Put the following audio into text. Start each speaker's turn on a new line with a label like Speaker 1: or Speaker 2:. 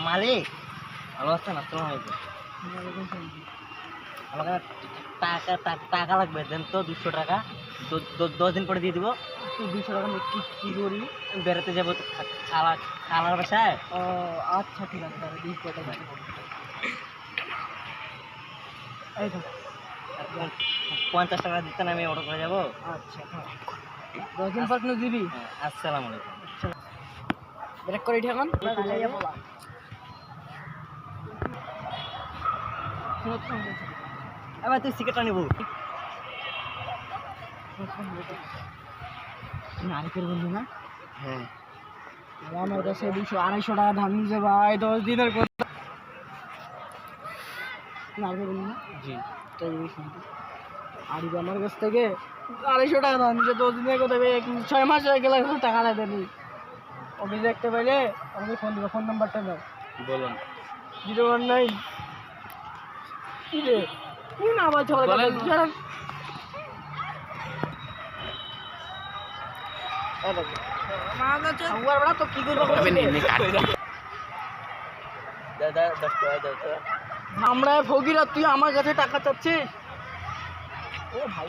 Speaker 1: মালিক ভালো আছেন? আসসালামু আলাইকুম। আমাকে টাকা লাগবে, দেন তো 200 টাকা। 10 দিন পরে দিয়ে দিব।
Speaker 2: তুই 200 টাকা নিয়ে কি করবি?
Speaker 1: বেড়াতে যাবো তো খালার বাসায়।
Speaker 2: ও আচ্ছা ঠিক আছে, তাহলে 200 টাকা এই তো।
Speaker 1: 50 টাকা দিতেন, আমি অটো করে যাবো।
Speaker 2: আচ্ছা হ্যাঁ, 10 দিন পর কিন্তু দিবি।
Speaker 1: আসসালামু আলাইকুম।
Speaker 2: ব্রেক করে এখন
Speaker 1: এবার তুই সিগারেটটা নিবো।
Speaker 2: নারকেল বন্ধু না?
Speaker 1: হ্যাঁ,
Speaker 2: আমার কাছে 200-250 টাকা ধান দিয়েছে ভাই, 10 দিনের কথা। নারকেল বন্ধু না?
Speaker 1: জি।
Speaker 2: আর আমার কাছ থেকে 250 টাকা ধান দিয়েছে 10 দিনের কথা। 6 মাস হয়ে গেলে টাকা না দেনি। ওকে দেখতে পাইলে আমাকে ফোন দিবে। ফোন নাম্বারটা দাও।
Speaker 1: বলুন।
Speaker 2: 019 কি রে? কি না আবার চলে গেল। আমরা ফকির আর তুই আমার কাছে টাকা চাচ্ছিস? ও ভাই